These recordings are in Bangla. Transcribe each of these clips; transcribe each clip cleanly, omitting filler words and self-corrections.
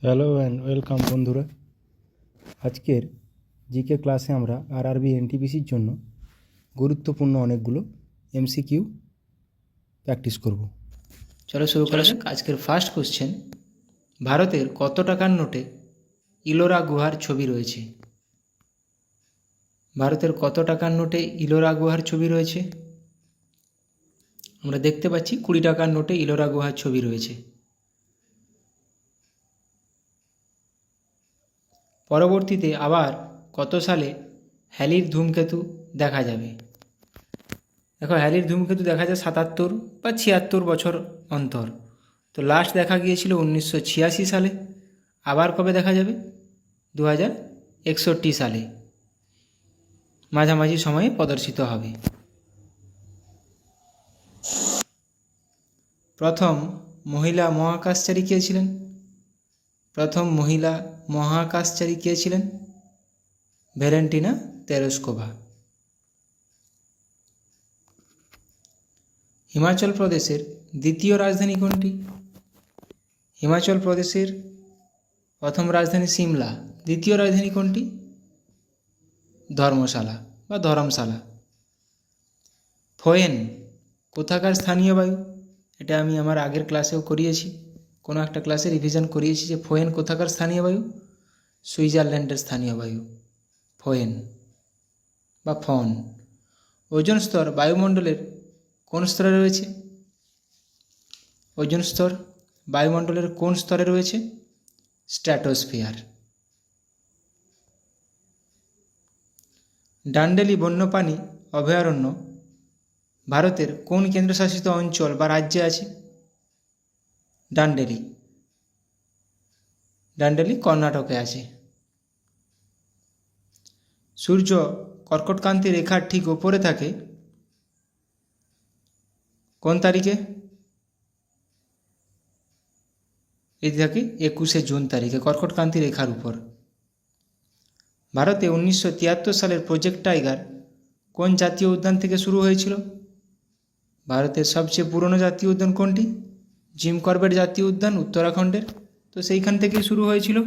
হ্যালো অ্যান্ড ওয়েলকাম বন্ধুরা। আজকের জিকে ক্লাসে আমরা আরআরবি এনটিপিসির জন্য গুরুত্বপূর্ণ অনেকগুলো এমসিকিউ প্র্যাকটিস করব। চলো শুরু করা যাক। আজকের ফার্স্ট কোশ্চেন, ভারতের কত টাকার নোটে ইলোরা গুহার ছবি রয়েছে? ভারতের কত টাকার নোটে ইলোরা গুহার ছবি রয়েছে? আমরা দেখতে পাচ্ছি 20 টাকার নোটে ইলোরা গুহার ছবি রয়েছে। পরবর্তীতে আবার কত সালে হ্যালির ধূমকেতু দেখা যাবে? দেখো, হ্যালির ধূমকেতু দেখা যায় 77 বা 76 বছর অন্তর। তো লাস্ট দেখা গিয়েছিল 1986 সালে। আবার কবে দেখা যাবে? 2061 সালে, মাঝামাঝি সময়ে প্রদর্শিত হবে। প্রথম মহিলা মহাকাশচারী কে ছিলেন? প্রথম মহিলা মহাকাশচারী কে ছিলেন? Valentina Tereshkova. হিমাচল প্রদেশের দ্বিতীয় রাজধানী কোনটি? হিমাচল প্রদেশের প্রথম রাজধানী সিমলা, দ্বিতীয় রাজধানী কোনটি? ধর্মশালা বা ধরমশালা। ফোয়েন কোথাকার স্থানীয় বায়ু? এটা আমি আমার আগের ক্লাসেও করিয়েছি, কোনো একটা ক্লাসে রিভিশন করিয়েছি যে ফোয়েন কোথাকার স্থানীয় বায়ু? সুইজারল্যান্ডের স্থানীয় বায়ু ফোয়েন বা ফন। ওজোন স্তর বায়ুমণ্ডলের কোন স্তরে রয়েছে? ওজোন স্তর বায়ুমণ্ডলের কোন স্তরে রয়েছে? স্ট্র্যাটোস্ফিয়ার। ডান্ডেলি বন্যপ্রাণী অভয়ারণ্য ভারতের কোন কেন্দ্রশাসিত অঞ্চল বা রাজ্যে আছে? ডান্ডেলি কর্ণাটকে আছে। সূর্য কর্কটক্রান্তি রেখার ঠিক ওপরে থাকে কোন তারিখে? এটি থাকে 21শে জুন তারিখে, কর্কটক্রান্তি রেখার উপর। ভারতে 1973 সালের প্রজেক্ট টাইগার কোন জাতীয় উদ্যান থেকে শুরু হয়েছিল? ভারতের সবচেয়ে পুরনো জাতীয় উদ্যান কোনটি? জিম করবেট জাতীয় উদ্যান উত্তরাখণ্ডের, তো সেইখান থেকেই শুরু হয়েছিল।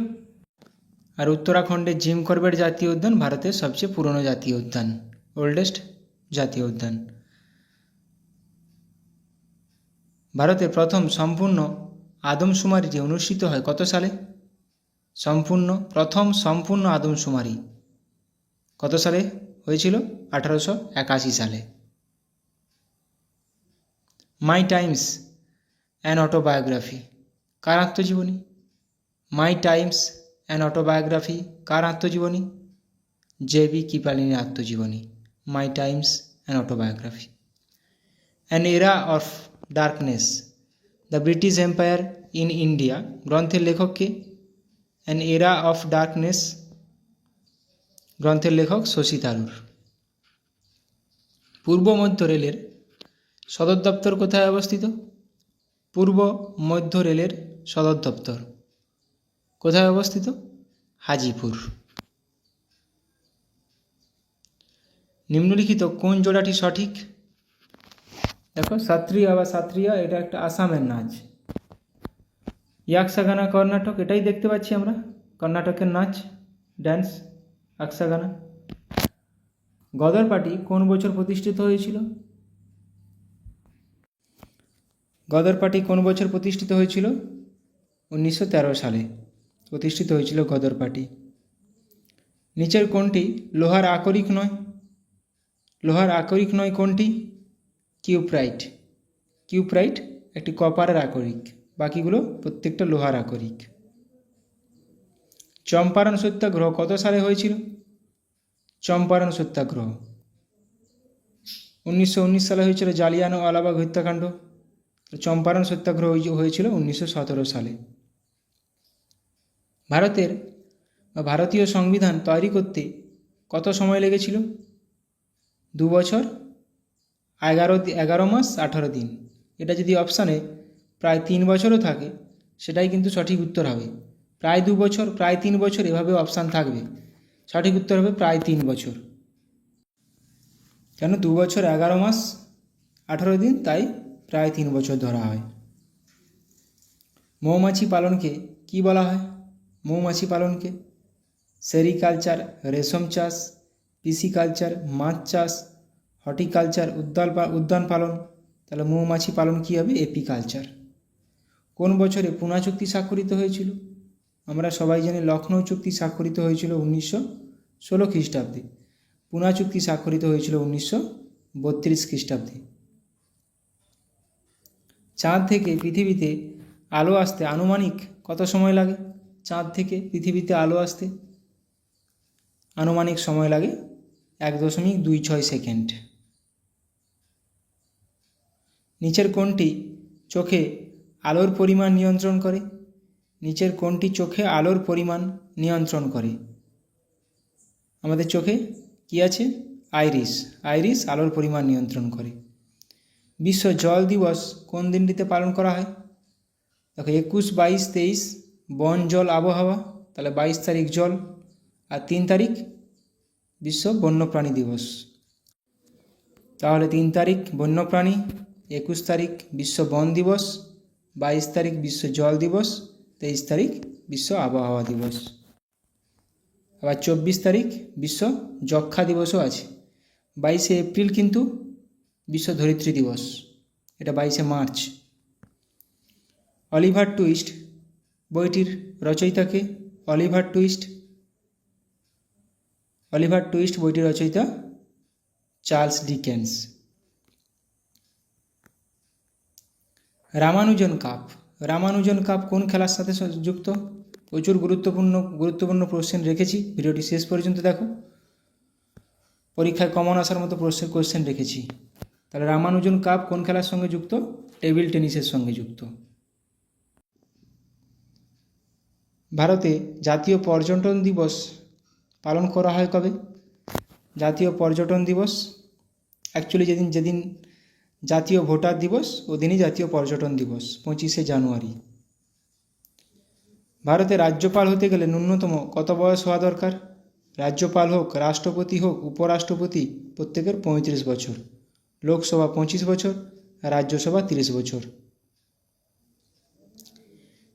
আর উত্তরাখণ্ডের জিম করবেট জাতীয় উদ্যান ভারতের সবচেয়ে পুরনো জাতীয় উদ্যান, ওল্ডেস্ট জাতীয় উদ্যান। ভারতের প্রথম সম্পূর্ণ আদমশুমারিটি অনুষ্ঠিত হয় কত সালে? প্রথম সম্পূর্ণ আদমশুমারি কত সালে হয়েছিল? 1881 সালে। মাই টাইমস অ্যান অটোবায়োগ্রাফি কার আত্মজীবনী? মাই টাইমস অ্যান অটোবায়োগ্রাফি কার আত্মজীবনী? জে.বি. কিপালিনের আত্মজীবনী my times an autobiography. An এরা of darkness the British empire in India গ্রন্থের লেখক কে? অ্যান এরা অফ ডার্কনেস গ্রন্থের লেখক শশী থারুর। পূর্ব মধ্য রেলের সদর দপ্তর কোথায় অবস্থিত? পূর্ব মধ্য রেলের সদর দপ্তর কোথায় অবস্থিত? হাজিপুর। নিম্নলিখিত কোন জোড়াটি সঠিক? দেখো, সাত্রিয়া বা সাত্রিয়া এটা একটা আসামের নাচ। ইয়াকসাগানা কর্ণাটক, এটাই দেখতে পাচ্ছি আমরা, কর্ণাটকের নাচ, ড্যান্স ইয়াকসাগানা। গদর পার্টি কোন বছর প্রতিষ্ঠিত হয়েছিল? গদর পার্টি কোন বছর প্রতিষ্ঠিত হয়েছিল? 1913 সালে প্রতিষ্ঠিত হয়েছিল গদর পার্টি। নিচের কোনটি লোহার আকরিক নয়? লোহার আকরিক নয় কোনটি? কিউপ্রাইট। কিউপ্রাইট একটি কপারের আকরিক, বাকিগুলো প্রত্যেকটা লোহার আকরিক। চম্পারণ সত্যাগ্রহ কত সালে হয়েছিল? চম্পারণ সত্যাগ্রহ 1919 সালে হয়েছিল, জালিয়ানওয়ালাবাগ হত্যাকাণ্ড। চম্পারণ সত্যাগ্রহ হয়েছিল 1917 সালে। ভারতীয় সংবিধান তৈরি করতে কত সময় লেগেছিল? 2 বছর 11 মাস 18 দিন। এটা যদি অপশানে প্রায় 3 বছরও থাকে সেটাই কিন্তু সঠিক উত্তর হবে। প্রায় 2 বছর, প্রায় 3 বছর, এভাবে অপশান থাকবে। সঠিক উত্তর হবে প্রায় 3 বছর। কেন? 2 বছর 11 মাস 18 দিন, তাই প্রায় 3 বছর ধরা হয়। মৌমাছি পালনকে কি বলা হয়? মৌমাছি পালনকে? সেরিকালচার রেশম চাষ, পিসিকালচার মাছ চাষ, হর্টিকালচার উদ্যান পালন। তাহলে মৌমাছি পালন কী হবে? এপিকালচার। কোন বছরে পুনা চুক্তি স্বাক্ষরিত হয়েছিল? আমরা সবাই জানি লখনৌ চুক্তি স্বাক্ষরিত হয়েছিল 1916 খ্রিস্টাব্দে। পুনা চুক্তি স্বাক্ষরিত হয়েছিল 1932 খ্রিস্টাব্দে। চাঁদ থেকে পৃথিবীতে আলো আসতে আনুমানিক কত সময় লাগে? চাঁদ থেকে পৃথিবীতে আলো আসতে আনুমানিক সময় লাগে 1.26 সেকেন্ড। নিচের কোনটি চোখে আলোর পরিমাণ নিয়ন্ত্রণ করে? নিচের কোনটি চোখে আলোর পরিমাণ নিয়ন্ত্রণ করে? আমাদের চোখে কি আছে? আইরিস আলোর পরিমাণ নিয়ন্ত্রণ করে। বিশ্ব জল দিবস কোন দিনটিতে পালন করা হয়? দেখো 21, 22, 23 বন জল আবহাওয়া, তাহলে 22 তারিখ জল, আর 3 তারিখ বিশ্ব বন্যপ্রাণী দিবস। তাহলে 3 তারিখ বন্যপ্রাণী, 21 তারিখ বিশ্ব বন দিবস, 22 তারিখ বিশ্ব জল দিবস, 23 তারিখ বিশ্ব আবহাওয়া দিবস। আবার 24 তারিখ বিশ্ব যক্ষ্মা দিবসও আছে। 22শে এপ্রিল কিন্তু বিশ্ব ধরিত্রী দিবস, এটা 22শে মার্চ। অলিভার টুইস্ট বইটির রচয়িতাকে? অলিভার টুইস্ট বইটির রচয়িতা চার্লস ডিকেন্স। রামানুজন কাপ কোন খেলার সাথে যুক্ত? প্রচুর গুরুত্বপূর্ণ কোশ্চেন রেখেছি, ভিডিওটি শেষ পর্যন্ত দেখো। পরীক্ষায় কমন আসার মতো কোশ্চেন রেখেছি। তাহলে রামানুজন কাপ কোন খেলার সঙ্গে যুক্ত? টেবিল টেনিসের সঙ্গে যুক্ত। ভারতে জাতীয় পর্যটন দিবস পালন করা হয় কবে? জাতীয় পর্যটন দিবস অ্যাকচুয়ালি যেদিন জাতীয় ভোটার দিবস ওদিনই জাতীয় পর্যটন দিবস, 25শে জানুয়ারি। ভারতে রাজ্যপাল হতে গেলে ন্যূনতম কত বয়স হওয়া দরকার? রাজ্যপাল হোক, রাষ্ট্রপতি হোক, উপরাষ্ট্রপতি, প্রত্যেকের 35 বছর। লোকসভা 25 বছর, রাজ্যসভা 30 বছর।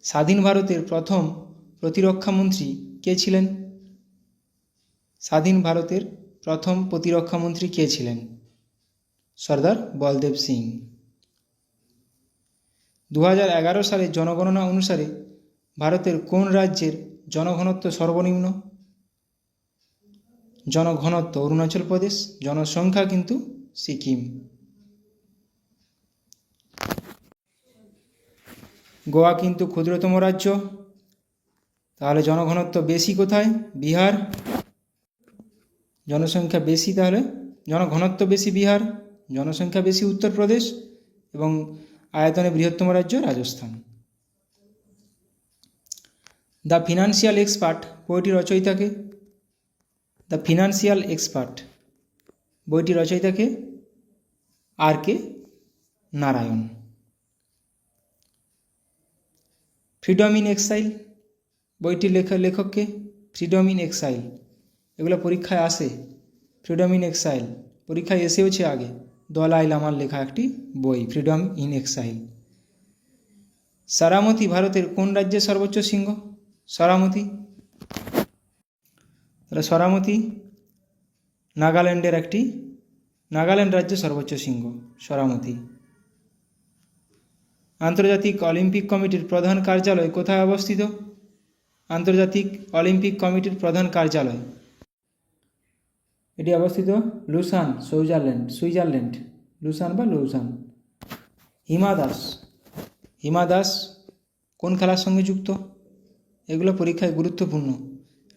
স্বাধীন ভারতের প্রথম প্রতিরক্ষা মন্ত্রী কে ছিলেন? স্বাধীন ভারতের প্রথম প্রতিরক্ষা মন্ত্রী কে ছিলেন? সর্দার বলদেব সিং। 2011 সালের জনগণনা অনুসারে ভারতের কোন রাজ্যের জনঘনত্ব সর্বনিম্ন? জনঘনত্ব অরুণাচল প্রদেশ, জনসংখ্যা কিন্তু সিকিম। গোয়া কিন্তু ক্ষুদ্রতম রাজ্য, তাহলে জনঘনত্ব বেশি কোথায়? বিহার। জনসংখ্যা বেশি, তাহলে জনঘনত্ব বেশি বিহার, জনসংখ্যা বেশি উত্তরপ্রদেশ, এবং আয়তনে বৃহত্তম রাজ্য রাজস্থান। দ্য ফিনান্সিয়াল এক্সপার্ট বইটির রচয়িতাকে? দ্য ফিনান্সিয়াল এক্সপার্ট বইটির রচয়িতাকে? RK. Narayan. Freedom in Exile বইটির লেখককে? ফ্রিডম ইন এক্সাইল, এগুলো পরীক্ষায় আসে। ফ্রিডম ইন এক্সাইল পরীক্ষায় এসেওছে আগে, দলাই লামার লেখা একটি বই, ফ্রিডম ইন এক্সাইল। সারামতি ভারতের কোন রাজ্যের সর্বোচ্চ শৃঙ্গ? সরামতি। তাহলে সরামতি নাগাল্যান্ড রাজ্যের সর্বোচ্চ শৃঙ্গ সরামতি। আন্তর্জাতিক অলিম্পিক কমিটির প্রধান কার্যালয় কোথায় অবস্থিত? আন্তর্জাতিক অলিম্পিক কমিটির প্রধান কার্যালয় এটি অবস্থিত Luschan, Switzerland. Luschan. Hima Das কোন খেলার সঙ্গে যুক্ত? এগুলো পরীক্ষায় গুরুত্বপূর্ণ,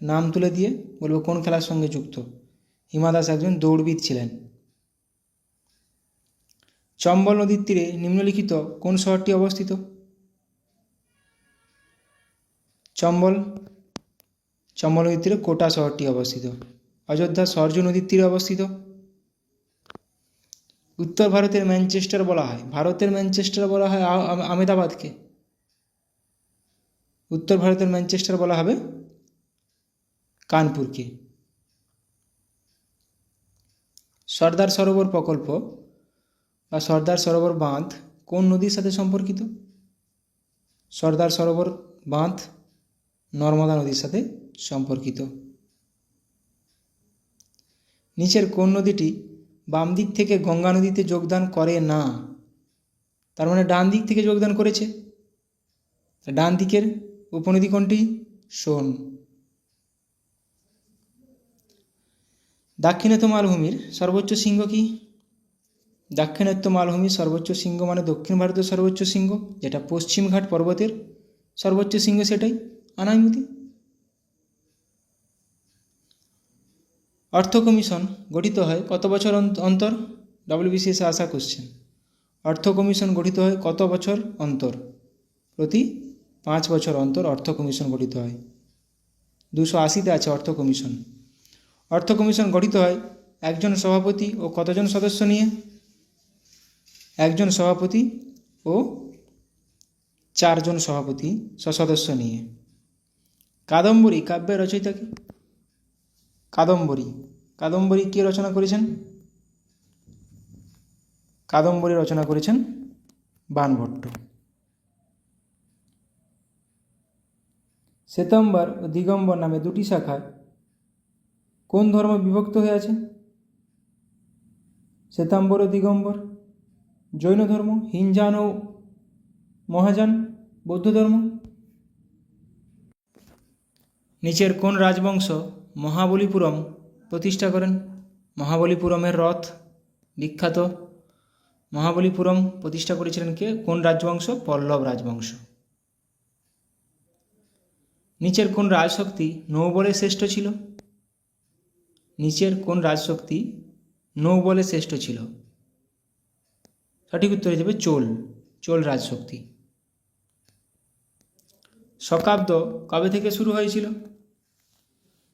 নাম তুলে দিয়ে বলবো কোন খেলার সঙ্গে যুক্ত। হিমা দাস একজন দৌড়বিদ ছিলেন। চম্বল নদীর তীরে নিম্নলিখিত কোন শহরটি অবস্থিত? চম্বল নদীর তীরে কোটা শহরটি অবস্থিত। অযোধ্যা সরজু নদীর তীরে অবস্থিত। উত্তর ভারতের ম্যানচেস্টার বলা হয়, আহমেদাবাদকে। উত্তর ভারতের ম্যানচেস্টার বলা হবে কানপুরকে। সর্দার সরোবর প্রকল্প বা সর্দার সরোবর বাঁধ কোন নদীর সাথে সম্পর্কিত? সর্দার সরোবর বাঁধ নর্মদা নদীর সাথে সম্পর্কিত। নিচের কোন নদীটি বাম দিক থেকে গঙ্গা নদীতে যোগদান করে না? তার মানে ডান দিক থেকে যোগদান করেছে। ডান দিকের উপনদী কোনটি? সোন। দাক্ষিণাত্য মালভূমির সর্বোচ্চ শৃঙ্গ কি? দাক্ষিণাত্য মালভূমির সর্বোচ্চ শৃঙ্গ মানে দক্ষিণ ভারতের সর্বোচ্চ শৃঙ্গ, যেটা পশ্চিমঘাট পর্বতের সর্বোচ্চ শৃঙ্গ, সেটাই আনাইমুদি। অর্থ কমিশন গঠিত হয় কত বছর অন্তর? ডব্লিউবিসিএস আসা কোশ্চেন। অর্থ কমিশন গঠিত হয় কত বছর অন্তর? প্রতি 5 বছর অন্তর অর্থ কমিশন গঠিত হয়। 280-তে আছে অর্থ কমিশন। অর্থ কমিশন গঠিত হয় একজন সভাপতি ও কতজন সদস্য নিয়ে? একজন সভাপতি ও 4 জন সভাপতি সদস্য নিয়ে। কাদম্বরী কাব্যের রচয়িতা কি? কাদম্বরী কে রচনা করেছেন? কাদম্বরী রচনা করেছেন বাণভট্ট। শ্বেতাম্বর ও দিগম্বর নামে দুটি শাখায় কোন ধর্ম বিভক্ত হয়ে আছে? শ্বেতাম্বর ও দিগম্বর। জৈন ধর্ম, হিনজান ও মহাযান বৌদ্ধ ধর্ম। নিচের কোন রাজবংশ মহাবলীপুরম প্রতিষ্ঠা করেন? মহাবলীপুরমের রথ বিখ্যাত। মহাবলীপুরম প্রতিষ্ঠা করেছিলেন কে? কোন রাজবংশ? পল্লব রাজবংশ। নিচের কোন রাজশক্তি নৌবলে শ্রেষ্ঠ ছিল? নিচের কোন রাজশক্তি নৌবলে শ্রেষ্ঠ ছিল? সঠিক উত্তর হয়ে যাবে চোল রাজশক্তি। শকাব্দ কবে থেকে শুরু হয়েছিল?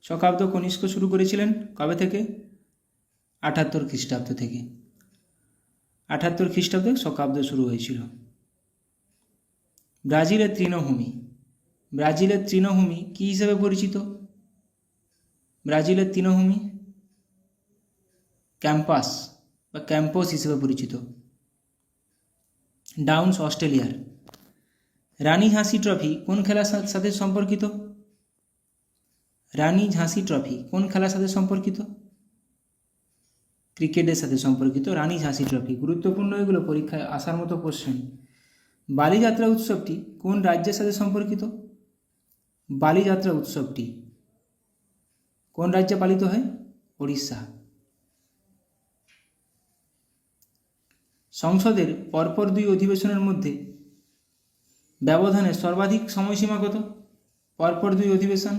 শকাব্দ কনিষ্ক শুরু করেছিলেন কবে থেকে? 78 খ্রিস্টাব্দ থেকে। 78 খ্রিস্টাব্দে শকাব্দ শুরু হয়েছিল। ব্রাজিলের তৃণভূমি কী হিসেবে পরিচিত? ব্রাজিলের তৃণভূমি ক্যাম্পাস বা ক্যাম্পস হিসেবে পরিচিত। ডাউন্স অস্ট্রেলিয়ার। রানী ঝাঁসি ট্রফি কোন খেলার সাথে সম্পর্কিত? রানী ঝাঁসি ট্রফি কোন খেলার সাথে সম্পর্কিত? ক্রিকেটের সাথে সম্পর্কিত রানী ঝাঁসি ট্রফি। গুরুত্বপূর্ণ এগুলো, পরীক্ষায় আসার মতো কোশ্চেন। বালিযাত্রা উৎসবটি কোন রাজ্যের সাথে সম্পর্কিত? বালিযাত্রা উৎসবটি কোন রাজ্যে পালিত হয়? ওড়িশা। সংসদের পরপর 2 অধিবেশনের মধ্যে ব্যবধানের সর্বাধিক সময়সীমা কত? পরপর 2 অধিবেশন,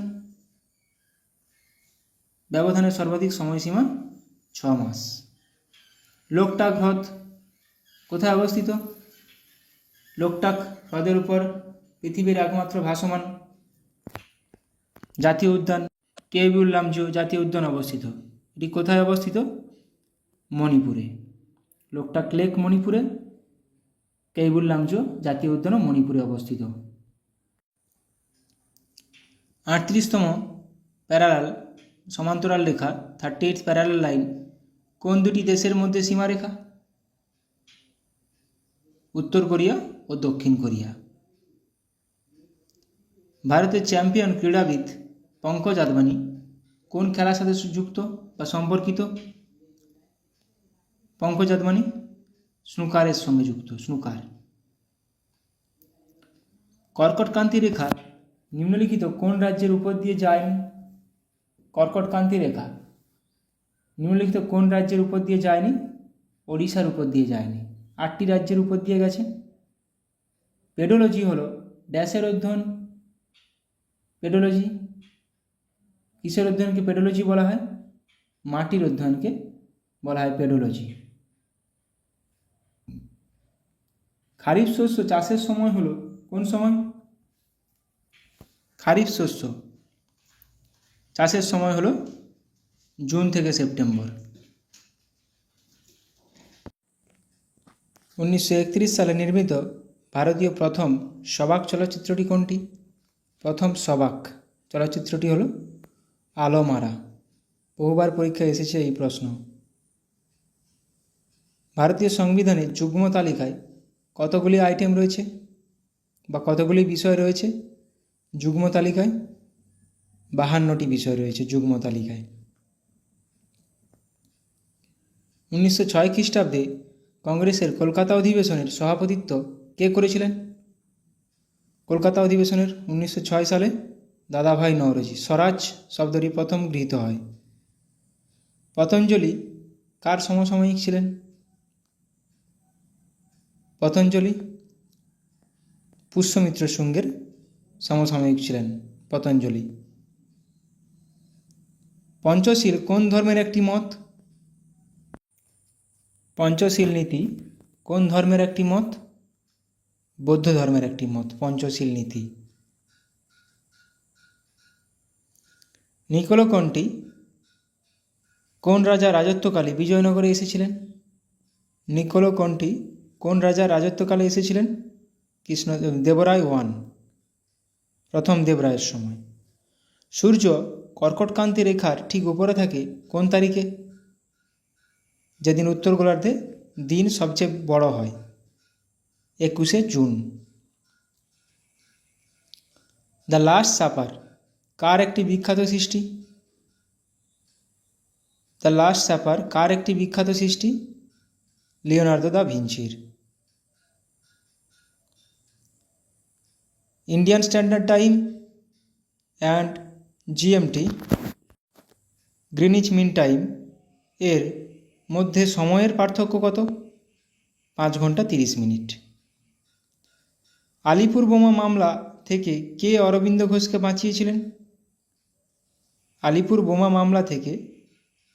ব্যবধানের সর্বাধিক সময়সীমা 6 মাস। লোকটাক হ্রদ কোথায় অবস্থিত? লোকটাক হ্রদের উপর পৃথিবীর একমাত্র ভাসমান জাতীয় উদ্যান কেইবুল লামজো জাতীয় উদ্যান অবস্থিত। এটি কোথায় অবস্থিত? মণিপুরে। লোকটাক লেক মণিপুরে, কেইবুল লামজো জাতীয় উদ্যানও মণিপুরে অবস্থিত। 38তম প্যারালাল সমান্তরাল রেখা 38th প্যারালাল লাইন কোন দুটি দেশের মধ্যে সীমারেখা? উত্তর কোরিয়া ও দক্ষিণ কোরিয়া। ভারতের চ্যাম্পিয়ন ক্রীড়াবিদ পঙ্কজ আদবানি কোন খেলার সাথে যুক্ত বা সম্পর্কিত? পঙ্কজ আদবানি স্নুকারের সঙ্গে যুক্ত, স্নুকার। কর্কটক্রান্তি রেখা নিম্নলিখিত কোন রাজ্যের উপর দিয়ে যায়নি? কর্কটক্রান্তি রেখা নিম্নলিখিত কোন রাজ্যের উপর দিয়ে যায়নি? ওড়িশার উপর দিয়ে যায়নি। 8টি রাজ্যের উপর দিয়ে গেছে। পেডোলজি হলো ড্যাশের অধ্যয়ন। পেডোলজি কিসের অধ্যয়নকে পেডোলজি বলা হয়? মাটির অধ্যয়নকে বলা হয় পেডোলজি। খারিফ শস্য চাষের সময় হলো কোন সময়? খারিফ শস্য চাষের সময় হলো জুন থেকে সেপ্টেম্বর। 1931 সালে নির্মিত ভারতীয় প্রথম সবাক চলচ্চিত্রটি কোনটি? প্রথম সবাক চলচ্চিত্রটি হলো আলোমারা। বহুবার পরীক্ষায় এসেছে এই প্রশ্ন। ভারতীয় সংবিধানের যুগ্ম তালিকায় কতগুলি আইটেম রয়েছে বা কতগুলি বিষয় রয়েছে যুগ্ম তালিকায়? 52টি বিষয় রয়েছে যুগ্ম তালিকায়। 1906 খ্রিস্টাব্দে কংগ্রেসের কলকাতা অধিবেশনের সভাপতিত্ব কে করেছিলেন? কলকাতা অধিবেশনের 1906 সালে দাদাভাই নওরোজি। স্বরাজ শব্দটি প্রথম গৃহীত হয়। পতঞ্জলি কার সমসাময়িক ছিলেন? পতঞ্জলি পুষ্যমিত্র শুঙ্গের সমসাময়িক ছিলেন পতঞ্জলি। পঞ্চশীল কোন ধর্মের একটি মত? পঞ্চশীল নীতি কোন ধর্মের একটি মত? বৌদ্ধ ধর্মের একটি মত পঞ্চশীল নীতি। নিকোলো কন্টি কোন রাজা রাজত্বকালে বিজয়নগরে এসেছিলেন? নিকোলো কন্টি কোন রাজা রাজত্বকালে এসেছিলেন? দেবরায় ওয়ান, প্রথম দেবরায়ের সময়। সূর্য কর্কটক্রান্তি রেখার ঠিক উপরে থাকে কোন তারিখে? যেদিন উত্তর গোলার্ধে দিন সবচেয়ে বড় হয়, 21শে জুন। দ্য লাস্ট সাপার কার একটি বিখ্যাত সৃষ্টি? দ্য লাস্ট সাপার কার একটি বিখ্যাত সৃষ্টি? লিওনার্দো দা ভিঞ্চির। Indian standard time and GMT Greenwich mean time এর মধ্যে সময়ের পার্থক্য কত? 5 ঘন্টা 30 মিনিট। আলিপুর বোমা মামলা থেকে কে অরবিন্দ ঘোষকে বাঁচিয়েছিলেন? আলিপুর বোমা মামলা থেকে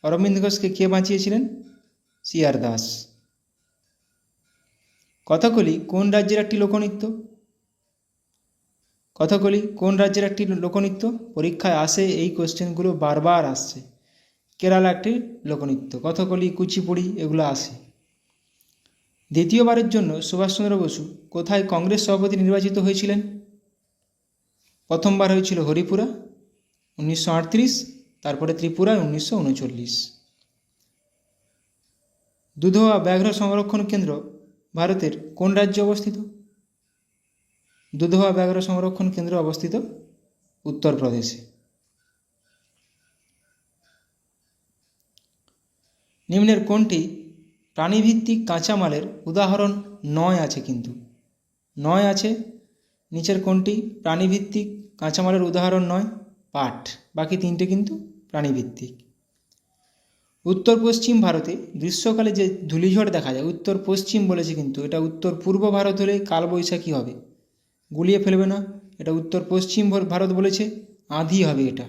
অরবিন্দ ঘোষকে কে বাঁচিয়েছিলেন? সিআর দাস। কথাকলি কোন রাজ্যের একটি লোকনৃত্য? কথাকলি কোন রাজ্যের একটি লোকনৃত্য? পরীক্ষায় আসে এই কোশ্চেনগুলো বারবার আসছে। কেরালা একটি লোকনৃত্য। কথাকলি, কুচিপুড়ি এগুলো আসে। দ্বিতীয়বারের জন্য সুভাষচন্দ্র বসু কোথায় কংগ্রেস সভাপতি নির্বাচিত হয়েছিলেন? প্রথমবার হয়েছিল হরিপুরা 1938, তারপরে ত্রিপুরায় 1939। দুধোয়া ব্যাঘ্র সংরক্ষণ কেন্দ্র ভারতের কোন রাজ্যে অবস্থিত? দুধোয়া ব্যাঘ্র সংরক্ষণ কেন্দ্র অবস্থিত উত্তরপ্রদেশে। নিম্নের কোনটি প্রাণীভিত্তিক কাঁচামালের উদাহরণ নয় আছে? কিন্তু নয় আছে। নিচের কোনটি প্রাণীভিত্তিক কাঁচামালের উদাহরণ নয়? পাট। বাকি তিনটে কিন্তু প্রাণীভিত্তিক। উত্তর পশ্চিম ভারতে গ্রীষ্মকালে যে ধূলিঝড় দেখা যায়, উত্তর পশ্চিম বলেছে কিন্তু এটা উত্তর পূর্ব ভারত হলে কালবৈশাখী হবে, গুলিয়ে ফেলবে না। এটা উত্তর পশ্চিম ভারত বলেছে, আঁধি হবে এটা।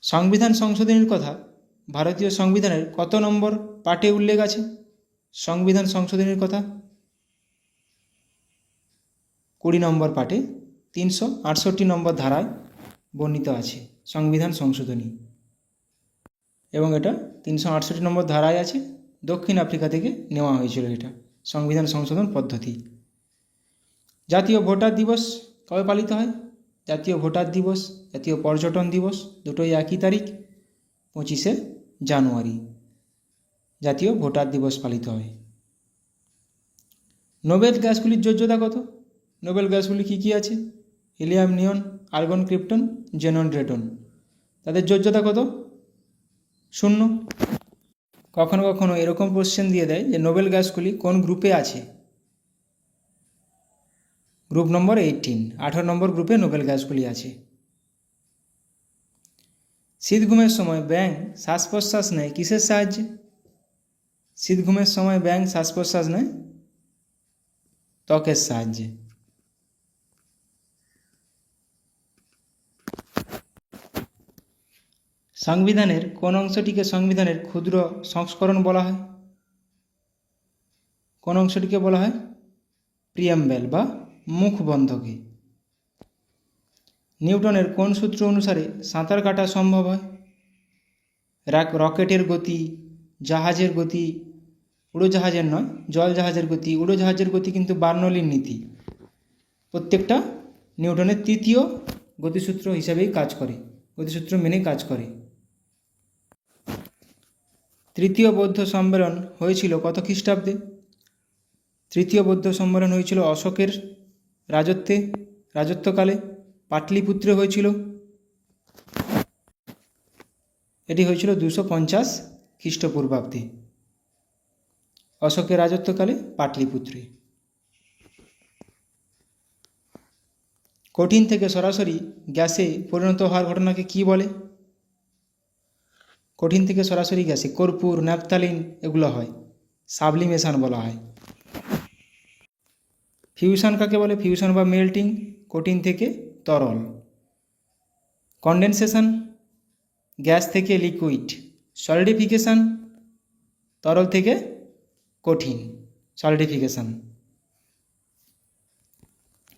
সংবিধান সংশোধনের কথা ভারতীয় সংবিধানের কত নম্বর পাঠে উল্লেখ আছে? সংবিধান সংশোধনের কথা 20 নম্বর পাঠে 368 নম্বর ধারায় বর্ণিত আছে সংবিধান সংশোধনী, এবং এটা 368 নম্বর ধারায় আছে। দক্ষিণ আফ্রিকা থেকে নেওয়া হয়েছিল এটা সংবিধান সংশোধন পদ্ধতি। জাতীয় ভোটার দিবস কবে পালিত হয়? জাতীয় ভোটার দিবস, জাতীয় পর্যটন দিবস দুটোই একই তারিখ, 25শে জানুয়ারি জাতীয় ভোটার দিবস পালিত হয়। নোবেল গ্যাসগুলির যোজ্যতা কত? নোবেল গ্যাসগুলি কী কী আছে? হিলিয়াম, নিয়ন, আর্গন, ক্রিপ্টন, জেনন, রেটন। তাদের যোজ্যতা কত? 0। কখনো কখনো এরকম কোশ্চেন দিয়ে দেয় যে নোবেল গ্যাসগুলি কোন গ্রুপে আছে। গ্রুপ নম্বর 18 নম্বর গ্রুপে নোবেল গ্যাসগুলি আছে। শীত ঘুমের সময় ব্যাঙ শ্বাস প্রশ্বাস নেয় কিসের সাহায্যে? শীত ঘুমের সময় ব্যাঙ শ্বাস প্রশ্বাস নেয় ত্বকের সাহায্যে। সংবিধানের কোন অংশটিকে সংবিধানের ক্ষুদ্র সংস্করণ বলা হয়? কোন অংশটিকে বলা হয়? প্রিয়াম্বেল বা মুখবন্ধকে। নিউটনের কোন সূত্র অনুসারে সাঁতার কাটা সম্ভব হয়? রকেটের গতি, জাহাজের গতি, উড়োজাহাজের নয়, জল জাহাজের গতি, উড়োজাহাজের গতি কিন্তু বার্নৌলির নীতি, প্রত্যেকটা নিউটনের তৃতীয় গতিসূত্র হিসাবেই কাজ করে, গতিসূত্র মেনে কাজ করে। তৃতীয় বৌদ্ধ সম্মেলন হয়েছিল কত খ্রিস্টাব্দে? তৃতীয় বৌদ্ধ সম্মেলন হয়েছিল অশোকের রাজত্বকালে, পাটলিপুত্রে হয়েছিল এটি হয়েছিল 250 খ্রিস্টপূর্বাব্দে অশোকের রাজত্বকালে পাটলিপুত্রে। কঠিন থেকে সরাসরি গ্যাসে পরিণত হওয়ার ঘটনাকে কি বলে? কঠিন থেকে সরাসরি গ্যাসে কর্পূর, ন্যাপথালিন এগুলো হয়, সাবলিমেশন বলা হয়। ফিউশন কাকে বলে? ফিউশন বা মেল্টিং, কঠিন থেকে তরল। কনডেনসেশন, গ্যাস থেকে লিকুইড। সলিডিফিকেশন, তরল থেকে কঠিন, সলিডিফিকেশন।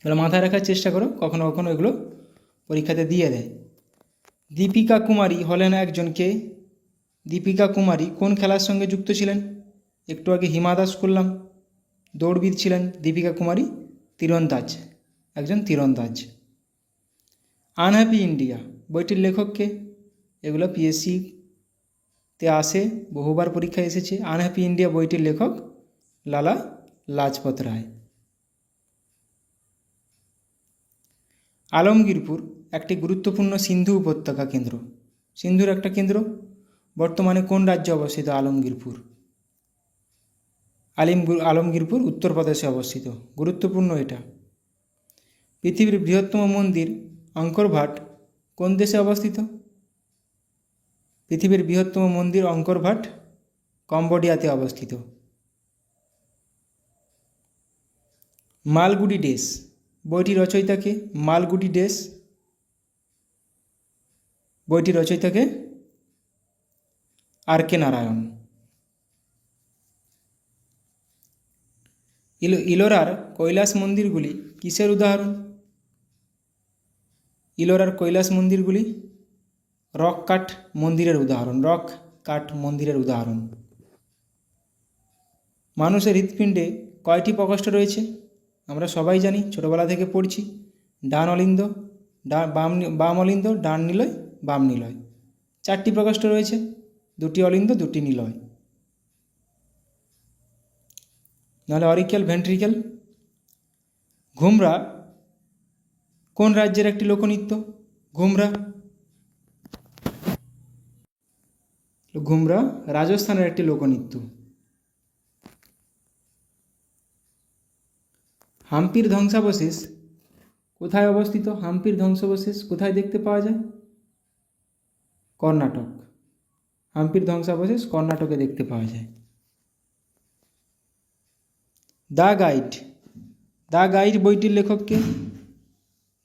এগুলো মাথায় রাখার চেষ্টা করো, কখনো কখনো এগুলো পরীক্ষাতে দিয়ে দেয়। দীপিকা কুমারী হলেন একজন কে? দীপিকা কুমারী কোন খেলার সঙ্গে যুক্ত ছিলেন? একটু আগে হিমা দাস করলাম, দৌড়বিদ ছিলেন দীপিকা কুমারী, তীরন্দাজ, একজন তীরন্দাজ। আনহ্যাপি ইন্ডিয়া বইটির লেখক কে? এগুলো পিএসসিতে আসে, বহুবার পরীক্ষায় এসেছে। আনহ্যাপি ইন্ডিয়া বইটির লেখক লালা লাজপত রায়। আলমগীরপুর একটি গুরুত্বপূর্ণ সিন্ধু উপত্যকা কেন্দ্র। সিন্ধুর একটা কেন্দ্র। বর্তমানে কোন রাজ্যে অবস্থিত আলমগীরপুর? আলমগীরপুর উত্তরপ্রদেশে অবস্থিত। গুরুত্বপূর্ণ এটা। পৃথিবীর বৃহত্তম মন্দির অঙ্কর ভাট কোন দেশে অবস্থিত? পৃথিবীর বৃহত্তম মন্দির অঙ্কর ভাট কম্বোডিয়াতে অবস্থিত। মালগুডি ডেস বইটি রচয়িতাকে? মালগুডি ডেস বইটি রচয়িতাকে আর কে নারায়ণ। ইলোরার কৈলাস মন্দিরগুলি কিসের উদাহরণ? ইলোরার কৈলাস মন্দিরগুলি রক কাট মন্দিরের উদাহরণ। রক কাট মন্দিরের উদাহরণ। মানুষের হৃৎপিণ্ডে কয়টি প্রকোষ্ঠ রয়েছে? আমরা সবাই জানি, ছোটোবেলা থেকে পড়ছি। ডান অলিন্দ, বাম অলিন্দ, ডান নিলয়, বাম নিলয়। 4টি প্রকোষ্ঠ রয়েছে, 2টি অলিন্দ, 2টি নিলয়। নাহলে অরিকেল, ভেন্ট্রিকেল। ঘুমরা কোন রাজ্যের একটি লোকনৃত্য? ঘুমরা ঘুমরা রাজস্থানের একটি লোকনৃত্য। হাম্পির ধ্বংসাবশেষ কোথায় অবস্থিত? হাম্পির ধ্বংসাবশেষ কোথায় দেখতে পাওয়া যায়? কর্ণাটক। হাম্পির ধ্বংসাবশেষ কর্ণাটকে দেখতে পাওয়া যায়। দ্য গাইড বইটির লেখক কে?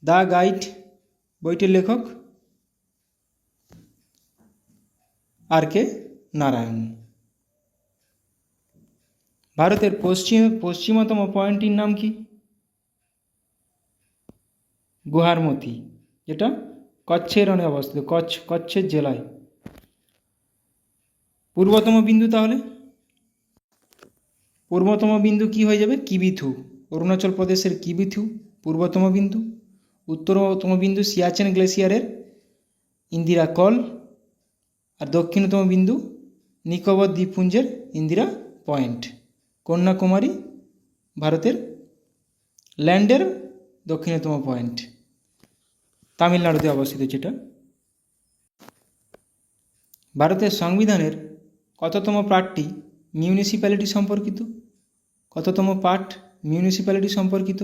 দ্য গাইড বইটির লেখক আর কে নারায়ণ। ভারতের পশ্চিমতম পয়েন্টটির নাম কি? গুহারমতি, যেটা কচ্ছের রণে অবস্থিত, কচ্ছের জেলায়। পূর্বতম বিন্দু তাহলে? পূর্বতম বিন্দু কি হয়ে যাবে? কিবিথু। অরুণাচল প্রদেশের কিবিথু পূর্বতম বিন্দু। উত্তরতম বিন্দু সিয়াচেন গ্লেসিয়ারের ইন্দিরা কল। আর দক্ষিণতম বিন্দু নিকোবর দ্বীপপুঞ্জের ইন্দিরা পয়েন্ট। কন্যাকুমারী ভারতের ল্যান্ডের দক্ষিণতম পয়েন্ট, তামিলনাড়ুতে অবস্থিত যেটা। ভারতের সংবিধানের কততম পার্টটি মিউনিসিপ্যালিটি সম্পর্কিত? কততম পার্ট মিউনিসিপ্যালিটি সম্পর্কিত?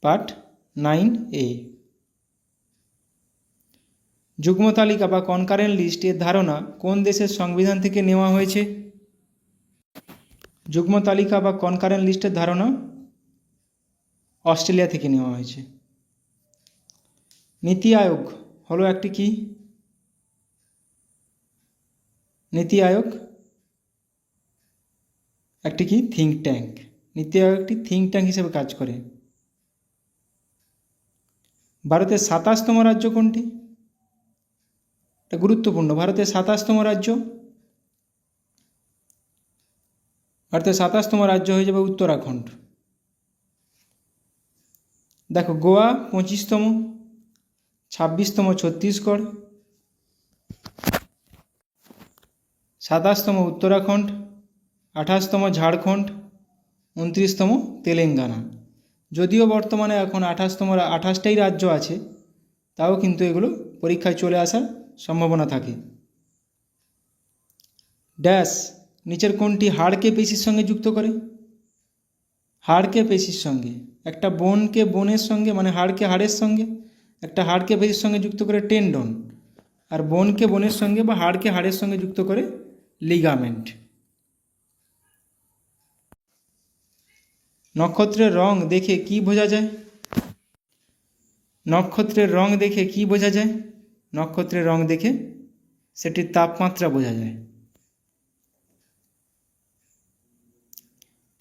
Part 9A। যুগ্ম তালিকা বা কনকারেন্ট লিস্ট এর ধারণা কোন দেশের সংবিধান থেকে নেওয়া হয়েছে? যুগ্ম তালিকা বা কনকারেন্ট লিস্টের ধারণা অস্ট্রেলিয়া থেকে নেওয়া হয়েছে। নীতি আয়োগ হলো একটি কি? নীতি আয়োগ একটি কি? Think tank. নীতি আয়োগ একটি থিঙ্ক ট্যাঙ্ক হিসেবে কাজ করে। ভারতের 27তম রাজ্য কোনটি? এটা গুরুত্বপূর্ণ। ভারতের 27তম রাজ্য, ভারতের 27তম রাজ্য হয়ে যাবে উত্তরাখণ্ড। দেখো, গোয়া 25তম, 26তম ছত্তিশগড়, 27তম উত্তরাখণ্ড, 28তম ঝাড়খণ্ড, 29তম তেলেঙ্গানা। যদিও বর্তমানে এখন 28টাই রাজ্য আছে, তাও কিন্তু এগুলো পরীক্ষায় চলে আসার সম্ভাবনা থাকে। ড্যাশ নিচের কোনটি হাড়কে পেশির সঙ্গে যুক্ত করে? হাড়কে পেশির সঙ্গে, একটা বোনকে বোনের সঙ্গে মানে হাড়কে হাড়ের সঙ্গে, একটা হাড়কে পেশির সঙ্গে যুক্ত করে টেন্ডন, আর বোনকে বোনের সঙ্গে বা হাড়কে হাড়ের সঙ্গে যুক্ত করে লিগামেন্ট। নক্ষত্রের রং দেখে কি বোঝা যায়? নক্ষত্রের রং দেখে কি বোঝা যায়? নক্ষত্রের রং দেখে সেটির তাপমাত্রা বোঝা যায়।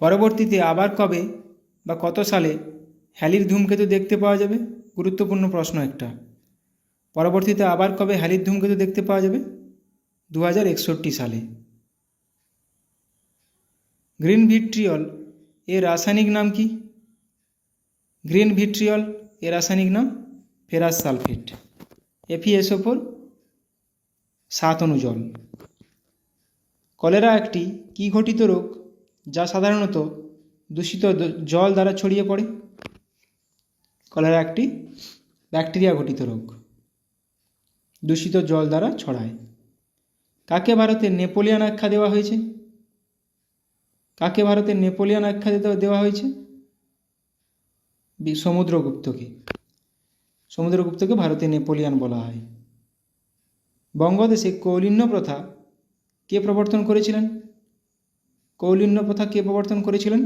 পরবর্তীতে আবার কবে বা কত সালে হ্যালির ধূমকেতু দেখতে পাওয়া যাবে? গুরুত্বপূর্ণ প্রশ্ন একটা। পরবর্তীতে আবার কবে হ্যালির ধূমকেতু দেখতে পাওয়া যাবে? 2061 সালে। গ্রিন ভিট্রিয়ল এর রাসায়নিক নাম কি? গ্রিন ভিট্রিয়ল এর রাসায়নিক নাম ফেরাস সালফেট, FeSO4 7 অণু জল। কলেরা একটি কি ঘটিত রোগ যা সাধারণত দূষিত জল দ্বারা ছড়িয়ে পড়ে? কলেরা একটি ব্যাকটেরিয়া ঘটিত রোগ, দূষিত জল দ্বারা ছড়ায়। কাকে ভারতের নেপোলিয়ান আখ্যা দেওয়া হয়েছে? কাকে ভারতের নেপোলিয়ান আখ্যা দেওয়া হয়েছে? সমুদ্রগুপ্তকে। সমুদ্রগুপ্তকে ভারতের নেপোলিয়ান বলা হয়। বঙ্গদেশে কৌলিন্য প্রথা কে প্রবর্তন করেছিলেন? কৌলিন্য প্রথা কে প্রবর্তন করেছিলেন?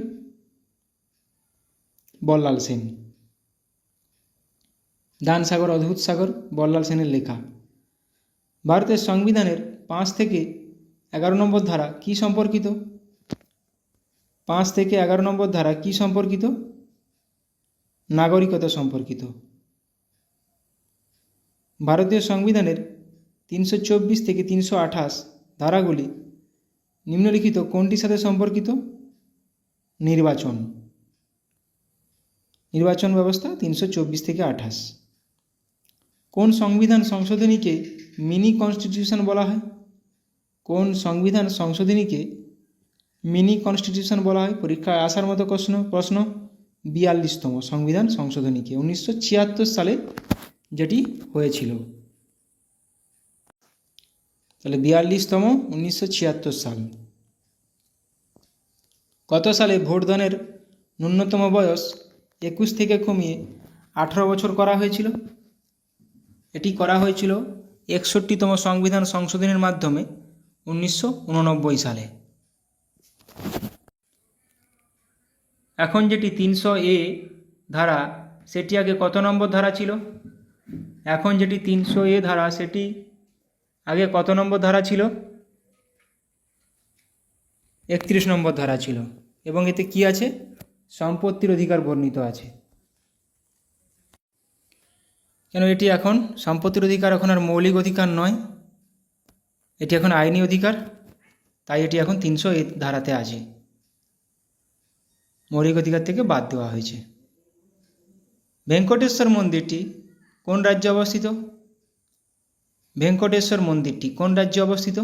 বল্লাল সেন। দান সাগর অদ্ভুত সাগর বল্লাল সেনের লেখা। ভারতের সংবিধানের 5 থেকে 11 নম্বর ধারা কি সম্পর্কিত? 5 থেকে 11 নম্বর ধারা কি সম্পর্কিত? নাগরিকতা সম্পর্কিত। ভারতীয় সংবিধানের 324 থেকে 328 ধারাগুলি নিম্নলিখিত কোনটির সাথে সম্পর্কিত? নির্বাচন। নির্বাচন ব্যবস্থা 324 থেকে 28। কোন সংবিধান সংশোধনীকে মিনি কনস্টিটিউশন বলা হয়? কোন সংবিধান সংশোধনীকে মিনি কনস্টিটিউশন বলা হয়? পরীক্ষায় আসার মতো প্রশ্ন। 42তম সংবিধান সংশোধনীকে 1976 সালে যেটি হয়েছিল। তাহলে 42তম 1976 সাল। কত সালে ভোটদানের ন্যূনতম বয়স 21 থেকে কমিয়ে 18 বছর করা হয়েছিল? এটি করা হয়েছিল 61তম সংবিধান সংশোধনের মাধ্যমে 1989 সালে। এখন যেটি 300A ধারা সেটি আগে কত নম্বর ধারা ছিল? এখন যেটি 300A ধারা সেটি আগে কত নম্বর ধারা ছিল? 31 নম্বর ধারা ছিল। এবং এতে কি আছে? সম্পত্তির অধিকার বর্ণিত আছে। কেন এটি এখন সম্পত্তির অধিকার এখন আর মৌলিক অধিকার নয়, এটি এখন আইনি অধিকার, তাই এটি এখন 300A ধারাতে আছে, মৌলিক অধিকার থেকে বাদ দেওয়া হয়েছে। ভেঙ্কটেশ্বর মন্দিরটি কোন রাজ্যে অবস্থিত? ভেঙ্কটেশ্বর মন্দিরটি কোন রাজ্যে অবস্থিত?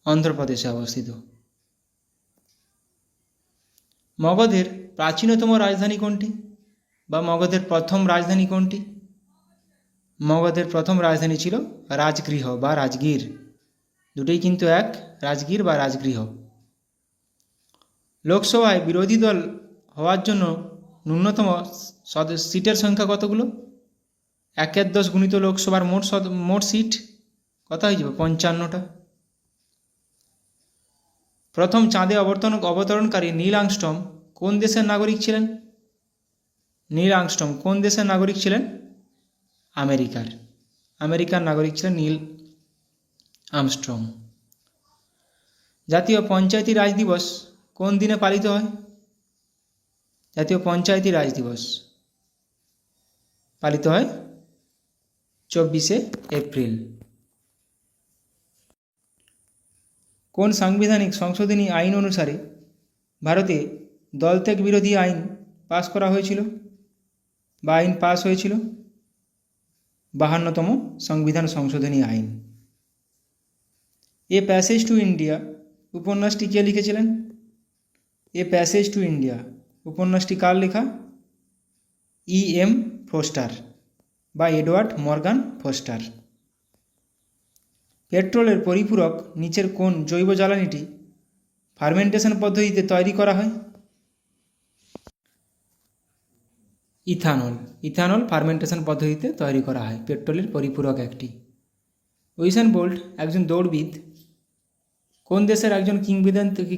অন্ধ্রপ্রদেশে অবস্থিত। মগধের প্রাচীনতম রাজধানী কোনটি? বা মগধের প্রথম রাজধানী কোনটি? মগধের প্রথম রাজধানী ছিল রাজগৃহ বা রাজগীর, দুটোই কিন্তু এক, রাজগীর বা রাজগৃহ। লোকসভায় বিরোধী দল হওয়ার জন্য ন্যূনতম সিটের সংখ্যা কতগুলো? 1/10 গুণিত লোকসভার মোট সিট কত হয়ে যাবে? 55টা। প্রথম চাঁদে অবতরণকারী নীল আর্মস্ট্রং কোন দেশের নাগরিক ছিলেন? নীল আর্মস্ট্রং কোন দেশের নাগরিক ছিলেন? আমেরিকার নাগরিক ছিলেন নীল আর্মস্ট্রং। জাতীয় পঞ্চায়েতি রাজ দিবস কোন দিনে পালিত হয়? জাতীয় পঞ্চায়েতি রাজ দিবস পালিত হয় 24শে এপ্রিল। কোন সাংবিধানিক সংশোধনী আইন অনুসারে ভারতে দলত্যাগ বিরোধী আইন পাস করা হয়েছিল বা আইন পাস হয়েছিল? 52তম সংবিধান সংশোধনী আইন। এ প্যাসেজ টু ইন্ডিয়া উপন্যাসটি কে লিখেছিলেন? এ প্যাসেজ টু ইন্ডিয়া উপন্যাসটি কার লেখা? E.M. ফোস্টার। বা এডওয়ার্ড মর্গান ফোস্টার। পেট্রোলের পরিপূরক নিচের কোন জৈব জ্বালানিটি ফার্মেন্টেশন পদ্ধতিতে তৈরি করা হয়? ইথানল। ইথানল ফার্মেন্টেশন পদ্ধতিতে তৈরি করা হয়, পেট্রোলের পরিপূরক একটি। উইসেন বোল্ট একজন দৌড়বিদ। কোন দেশের একজন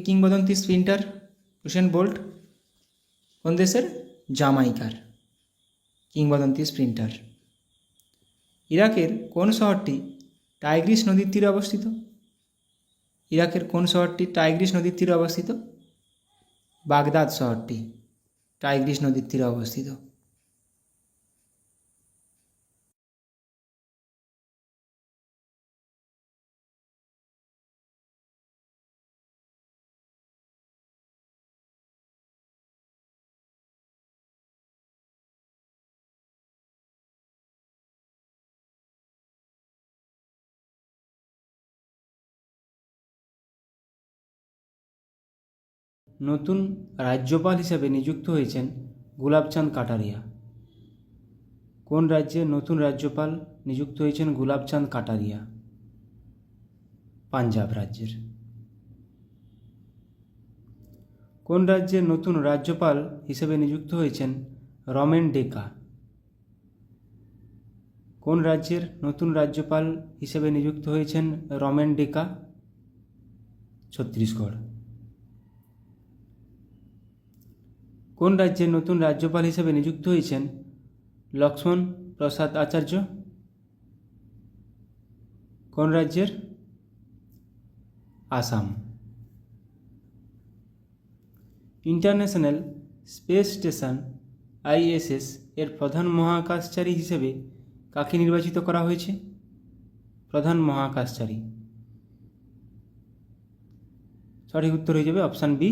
কিংবদন্তি স্প্রিন্টার উইসেন বোল্ট? কোন দেশের? জামাইকার কিংবদন্তি স্প্রিন্টার। ইরাকের কোন শহরটি টাইগ্রিস নদীর তীরে অবস্থিত? ইরাকের কোন শহরটি টাইগ্রিস নদীর তীরে অবস্থিত? বাগদাদ শহরটি টাইগ্রিস নদীর তীরে অবস্থিত। নতুন রাজ্যপাল হিসেবে নিযুক্ত হয়েছেন গুলাবচাঁদ কাটারিয়া। কোন রাজ্যের নতুন রাজ্যপাল নিযুক্ত হয়েছেন গুলাবচাঁদ কাটারিয়া? পাঞ্জাব রাজ্যের। কোন রাজ্যের নতুন রাজ্যপাল হিসেবে নিযুক্ত হয়েছেন রমেন ডেকা? কোন রাজ্যের নতুন রাজ্যপাল হিসেবে নিযুক্ত হয়েছেন রমেন ডেকা? ছত্তিশগড়। কোন রাজ্যের নতুন রাজ্যপাল হিসেবে নিযুক্ত হয়েছেন লক্ষ্মণ প্রসাদ আচার্য? কোন রাজ্যের? Assam. International space station ISS এর প্রধান মহাকাশচারী হিসেবে কাকে নির্বাচিত করা হয়েছে? প্রধান মহাকাশচারী। সঠিক উত্তর হয়ে যাবে অপশান বি,